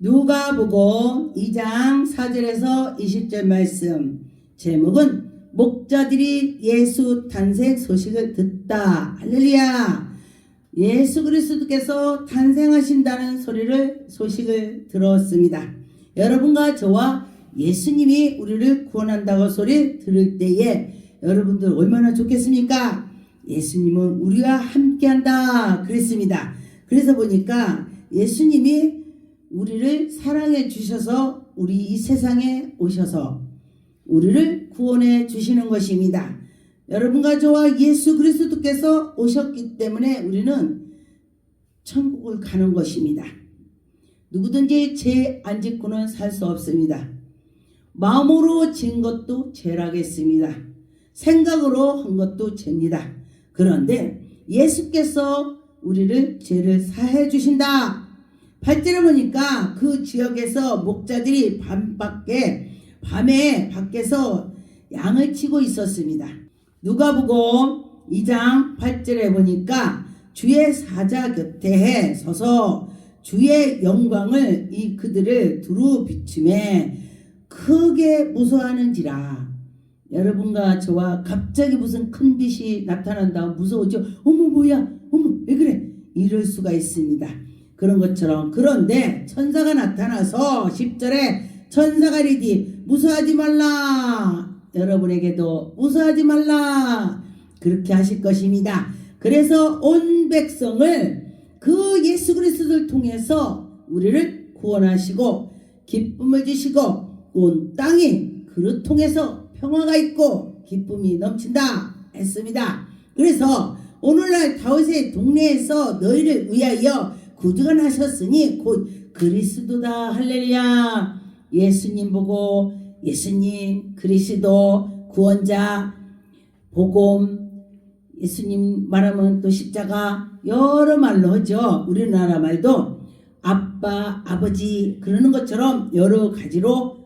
누가복음 2장 4절에서 20절 말씀. 제목은 목자들이 예수 탄생 소식을 듣다. 할렐루야. 예수 그리스도께서 탄생하신다는 소식을 들었습니다. 여러분과 저와 예수님이 우리를 구원한다고 소리 들을 때에 여러분들 얼마나 좋겠습니까? 예수님은 우리와 함께한다 그랬습니다. 그래서 보니까 예수님이 우리를 사랑해 주셔서 우리 이 세상에 오셔서 우리를 구원해 주시는 것입니다. 여러분과 저와 예수 그리스도께서 오셨기 때문에 우리는 천국을 가는 것입니다. 누구든지 죄 안 짓고는 살 수 없습니다. 마음으로 진 것도 죄라겠습니다. 생각으로 한 것도 죄입니다. 그런데 예수께서 우리를 죄를 사해 주신다. 8절에 보니까 그 지역에서 목자들이 밤에 밖에서 양을 치고 있었습니다. 누가복음 2장 8절에 보니까 주의 사자 곁에 서서 주의 영광을 그들을 두루 비추매 크게 무서워하는지라. 여러분과 저와 갑자기 무슨 큰 빛이 나타난다고 무서우죠. 어머 뭐야, 어머 왜 그래, 이럴 수가 있습니다. 그런 것처럼. 그런데 천사가 나타나서 10절에 천사가 이르되 무서워하지 말라. 여러분에게도 무서워하지 말라 그렇게 하실 것입니다. 그래서 온 백성을 그 예수 그리스도를 통해서 우리를 구원하시고 기쁨을 주시고 온 땅이 그를 통해서 평화가 있고 기쁨이 넘친다 했습니다. 그래서 오늘날 다윗의 동네에서 너희를 위하여 구주가 나셨으니 곧 그리스도다. 할렐루야. 예수님 보고 예수님 그리스도 구원자 복음, 예수님 말하면 또 십자가 여러 말로 하죠. 우리나라 말도 아빠 아버지 그러는 것처럼 여러 가지로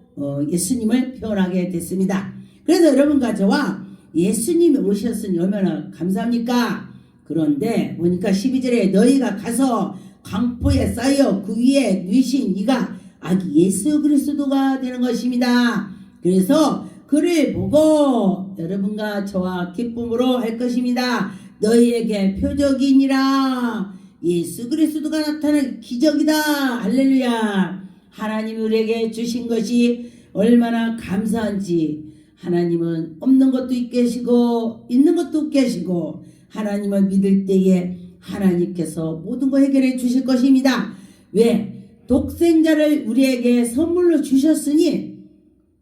예수님을 표현하게 됐습니다. 그래서 여러분과 저와 예수님이 오셨으니 얼마나 감사합니까? 그런데 보니까 12절에 너희가 가서 강포에 쌓여 그 위에 누이신 이가 아기 예수 그리스도가 되는 것입니다. 그래서 그를 보고 여러분과 저와 기쁨으로 할 것입니다. 너희에게 표적이니라. 예수 그리스도가 나타난 기적이다. 할렐루야. 하나님이 우리에게 주신 것이 얼마나 감사한지. 하나님은 없는 것도 있게 하시고 있는 것도 없게 하시고 하나님을 믿을 때에 하나님께서 모든 거 해결해 주실 것입니다. 왜? 독생자를 우리에게 선물로 주셨으니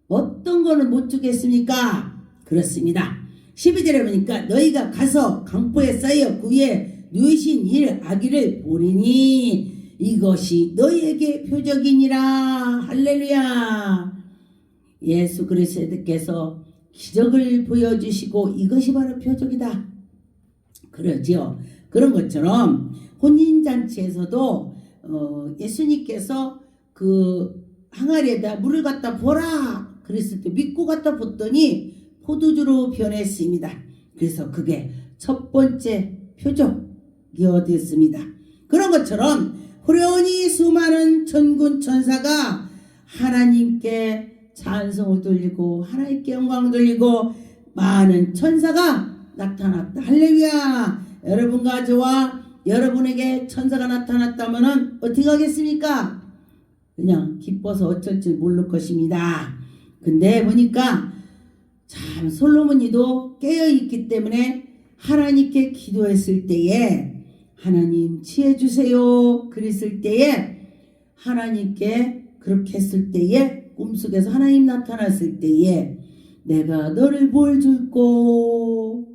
어떤 거는 못 주겠습니까? 그렇습니다. 12절에 보니까 너희가 가서 강포에 쌓여 그 위에 누이신 일 아기를 보리니 이것이 너희에게 표적이니라. 할렐루야. 예수 그리스도께서 기적을 보여주시고 이것이 바로 표적이다. 그러죠. 그런 것처럼 혼인잔치에서도 예수님께서 그 항아리에다 물을 갖다 부어라 그랬을 때 믿고 갖다 붓더니 포도주로 변했습니다. 그래서 그게 첫 번째 표적이 됐습니다. 그런 것처럼 호련히 수많은 천군 천사가 하나님께 찬송을 돌리고 하나님께 영광을 돌리고 많은 천사가 나타났다. 할렐루야. 여러분과 저와 여러분에게 천사가 나타났다면 어떻게 하겠습니까? 그냥 기뻐서 어쩔 줄 모를 것입니다. 근데 보니까 참 솔로몬이도 깨어있기 때문에 하나님께 기도했을 때에 하나님 치해 주세요 그랬을 때에 하나님께 그렇게 했을 때에 꿈속에서 하나님 나타났을 때에 내가 너를 뭘 줄꼬.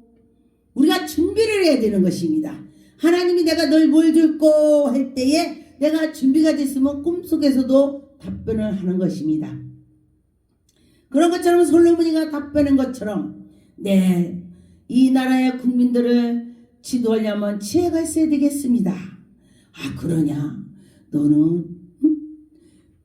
우리가 준비를 해야 되는 것입니다. 하나님이 내가 널 뭘 줄꼬 할 때에 내가 준비가 됐으면 꿈속에서도 답변을 하는 것입니다. 그런 것처럼 솔로몬이가 답변한 것처럼 이 나라의 국민들을 지도하려면 지혜가 있어야 되겠습니다. 아 그러냐? 너는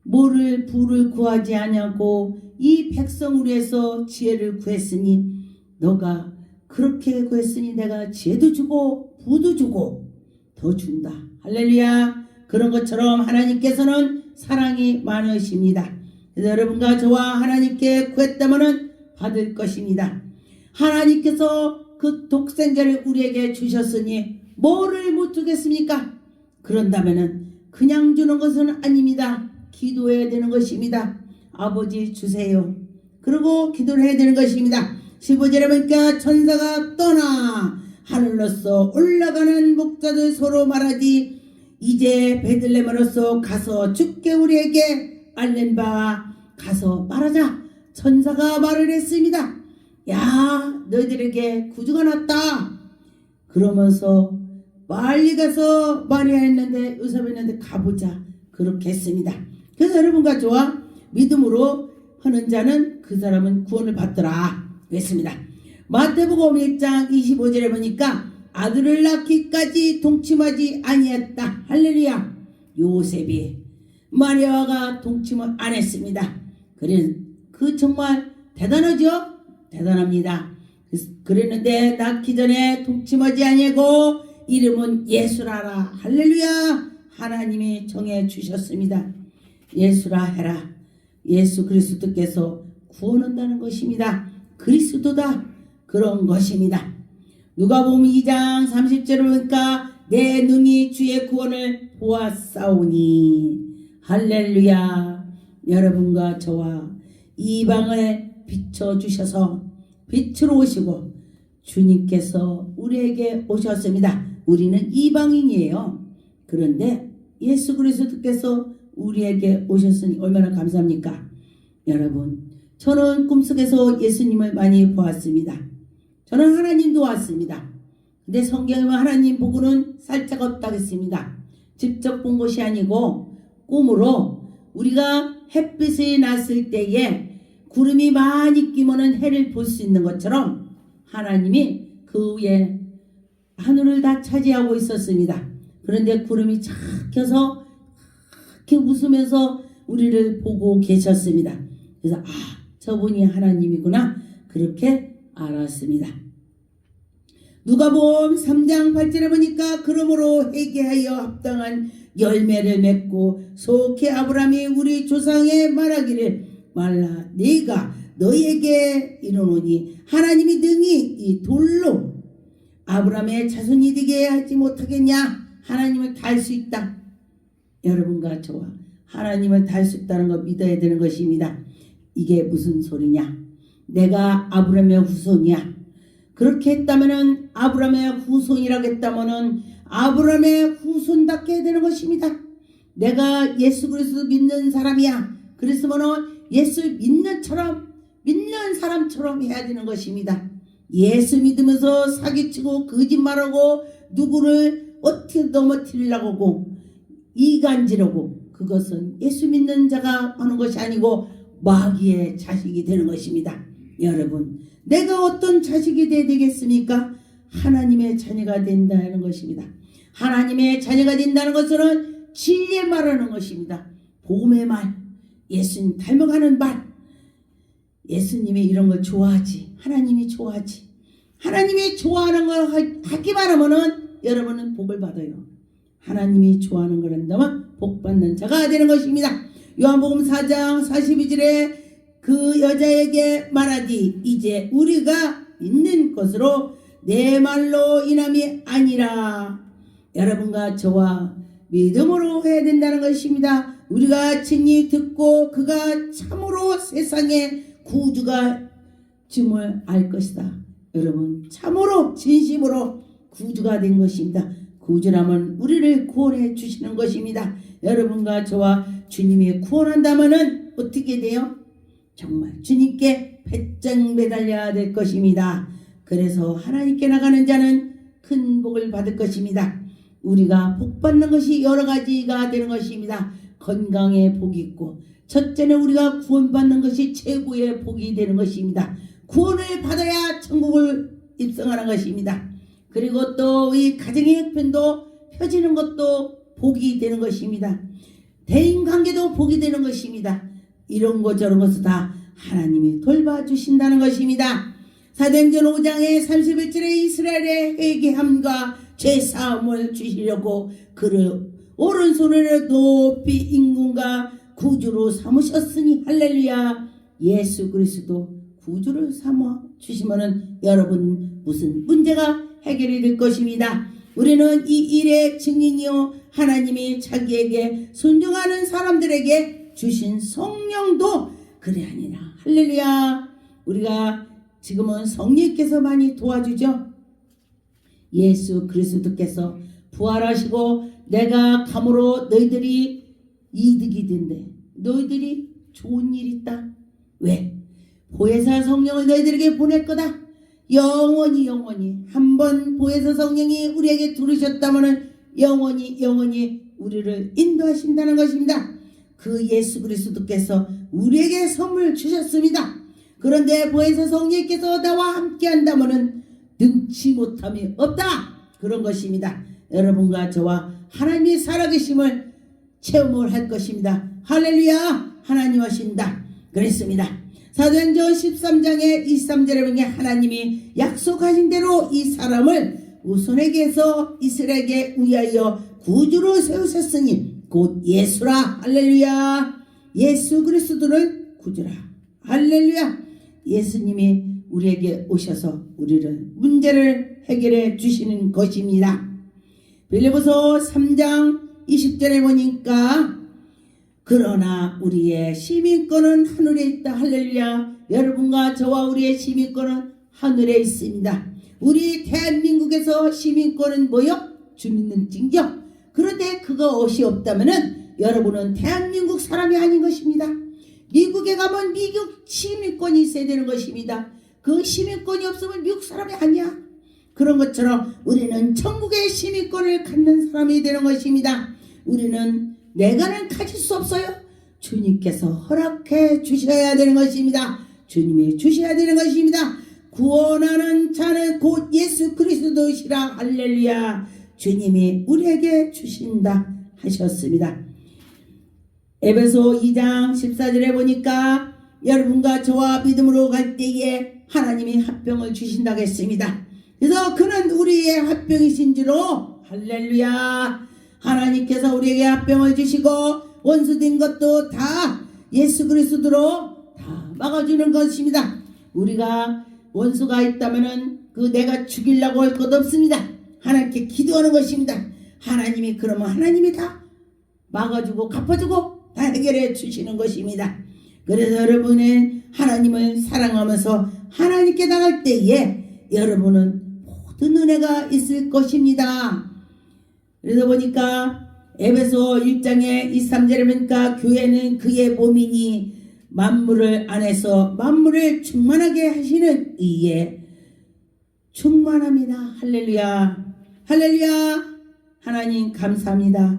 부를 구하지 아니하고 이 백성을 위해서 지혜를 구했으니 너가 그렇게 구했으니 내가 지혜도 주고 부도 주고 더 준다. 할렐루야. 그런 것처럼 하나님께서는 사랑이 많으십니다. 그래서 여러분과 저와 하나님께 구했다면 받을 것입니다. 하나님께서 그 독생자를 우리에게 주셨으니 뭐를 못 주겠습니까? 그런다면 그냥 주는 것은 아닙니다. 기도해야 되는 것입니다. 아버지 주세요. 그리고 기도를 해야 되는 것입니다. 15절에 보니까 천사가 떠나 하늘로서 올라가는 목자들 서로 말하지 이제 베들레헴으로서 가서 주께 우리에게 알린 바 가서 말하자. 천사가 말을 했습니다. 야 너희들에게 구주가 났다. 그러면서 빨리 가서 말해야 했는데 요셉했는데 가보자. 그렇게 했습니다. 그래서 여러분과 저와 믿음으로 하는 자는 그 사람은 구원을 받더라 했습니다. 마태복음 1장 25절에 보니까 아들을 낳기까지 동침하지 아니했다. 할렐루야. 요셉이 마리아가 동침을 안 했습니다. 그 정말 대단하죠? 대단합니다. 그랬는데 낳기 전에 동침하지 아니하고 이름은 예수라라. 할렐루야. 하나님이 정해 주셨습니다. 예수라 해라. 예수 그리스도께서 구원한다는 것입니다. 그리스도다. 그런 것입니다. 누가복음 2장 30절을 보니까 내 눈이 주의 구원을 보았사오니 할렐루야. 여러분과 저와 이방을 비춰주셔서 빛으로 오시고 주님께서 우리에게 오셨습니다. 우리는 이방인이에요. 그런데 예수 그리스도께서 우리에게 오셨으니 얼마나 감사합니까? 여러분 저는 꿈속에서 예수님을 많이 보았습니다. 저는 하나님도 왔습니다. 근데 성경에 하나님 보고는 살짝 없다겠습니다. 직접 본 것이 아니고 꿈으로 우리가 햇빛이 났을 때에 구름이 많이 끼면은 해를 볼 수 있는 것처럼 하나님이 그 위에 하늘을 다 차지하고 있었습니다. 그런데 구름이 착 켜서 이렇게 웃으면서 우리를 보고 계셨습니다. 그래서 저분이 하나님이구나 그렇게 알았습니다. 누가복음 3장 8절에 보니까 그러므로 회개하여 합당한 열매를 맺고 속히 아브라함이 우리 조상에 말하기를 말라 네가 너희에게 이르노니 하나님이 능히 이 돌로 아브라함의 자손이 되게 하지 못하겠냐. 하나님을 달 수 있다. 여러분과 저와 하나님을 달 수 있다는 거 믿어야 되는 것입니다. 이게 무슨 소리냐. 내가 아브라함의 후손이야. 그렇게 했다면은 아브라함의 후손이라고 했다면은 아브라함의 후손답게 해야 되는 것입니다. 내가 예수 그리스도 믿는 사람이야. 그랬으면은 예수 믿는 사람처럼 해야 되는 것입니다. 예수 믿으면서 사기치고 거짓말하고 누구를 어떻게 넘어뜨리려고 하고 이간질하고 그것은 예수 믿는 자가 하는 것이 아니고 마귀의 자식이 되는 것입니다. 여러분 내가 어떤 자식이 돼야 되겠습니까? 하나님의 자녀가 된다는 것입니다. 하나님의 자녀가 된다는 것은 진리의 말하는 것입니다. 복음의 말, 예수님 닮아가는 말. 예수님이 이런 걸 좋아하지. 하나님이 좋아하지. 하나님이 좋아하는 걸 하기만 하면은 여러분은 복을 받아요. 하나님이 좋아하는 걸 한다면 복 받는 자가 되는 것입니다. 요한복음 4장 42절에 그 여자에게 말하지 이제 우리가 믿는 것으로 내 말로 인함이 아니라 여러분과 저와 믿음으로 해야 된다는 것입니다. 우리가 친히 듣고 그가 참으로 세상에 구주가 줌을 알 것이다. 여러분 참으로 진심으로 구주가 된 것입니다. 구주라면 우리를 구원해 주시는 것입니다. 여러분과 저와 주님이 구원한다면은 어떻게 돼요? 정말 주님께 배짱 매달려야 될 것입니다. 그래서 하나님께 나가는 자는 큰 복을 받을 것입니다. 우리가 복 받는 것이 여러 가지가 되는 것입니다. 건강에 복이 있고 첫째는 우리가 구원받는 것이 최고의 복이 되는 것입니다. 구원을 받아야 천국을 입성하는 것입니다. 그리고 또 이 가정의 형편도 펴지는 것도 복이 되는 것입니다. 대인관계도 복이 되는 것입니다. 이런 것 저런 것을 다 하나님이 돌봐주신다는 것입니다. 사도행전 5장의 31절에 이스라엘의 회개함과 죄사함을 주시려고 그를 오른손으로 높이 인군과 구주로 삼으셨으니 할렐루야. 예수 그리스도 구주를 삼아 주시면은 여러분 무슨 문제가 해결이 될 것입니다. 우리는 이 일의 증인이요 하나님이 자기에게 순종하는 사람들에게 주신 성령도 그리하니라. 할렐루야. 우리가 지금은 성령께서 많이 도와주죠. 예수 그리스도께서 부활하시고 내가 감으로 너희들이 이득이 된대. 너희들이 좋은 일이 있다. 왜? 보혜사 성령을 너희들에게 보낼 거다. 영원히 한번 보혜사 성령이 우리에게 들으셨다면 영원히 우리를 인도하신다는 것입니다. 그 예수 그리스도께서 우리에게 선물 주셨습니다. 그런데 보혜사 성령께서 나와 함께 한다면 능치 못함이 없다. 그런 것입니다. 여러분과 저와 하나님의 살아계심을 체험을 할 것입니다. 할렐루야. 하나님 하신다. 그랬습니다. 사도행전 13장의 23절에 보니 하나님이 약속하신 대로 이 사람을 우손에게서 이스라엘에게 위하여 구주로 세우셨으니 곧 예수라. 할렐루야. 예수 그리스도를 구주라. 할렐루야. 예수님이 우리에게 오셔서 우리를 문제를 해결해 주시는 것입니다. 빌립보서 3장 20절에 보니까 그러나 우리의 시민권은 하늘에 있다. 할렐루야. 여러분과 저와 우리의 시민권은 하늘에 있습니다. 우리 대한민국에서 시민권은 뭐요? 주민등록증이요. 그런데 그것이 없다면은 여러분은 대한민국 사람이 아닌 것입니다. 미국에 가면 미국 시민권이 있어야 되는 것입니다. 그 시민권이 없으면 미국 사람이 아니야. 그런 것처럼 우리는 천국의 시민권을 갖는 사람이 되는 것입니다. 우리는 내가는 가질 수 없어요. 주님께서 허락해 주셔야 되는 것입니다. 주님이 주셔야 되는 것입니다. 구원하는 자는 곧 예수 그리스도시라. 할렐루야. 주님이 우리에게 주신다 하셨습니다. 에베소 2장 14절에 보니까 여러분과 저와 믿음으로 갈 때에 하나님이 화평을 주신다고 했습니다. 그래서 그는 우리의 화평이신 줄로 할렐루야. 하나님께서 우리에게 화평을 주시고 원수된 것도 다 예수 그리스도로 다 막아주는 것입니다. 우리가 원수가 있다면은 그 내가 죽이려고 할 것 없습니다. 하나님께 기도하는 것입니다. 하나님이 그러면 하나님이 다 막아주고 갚아주고 다 해결해 주시는 것입니다. 그래서 여러분은 하나님을 사랑하면서 하나님께 나갈 때에 여러분은 모든 은혜가 있을 것입니다. 그래서 보니까 에베소 1장의 23절에 보니까 교회는 그의 몸이니 만물을 안에서 만물을 충만하게 하시는 이에 충만합니다. 할렐루야. 할렐루야. 하나님 감사합니다.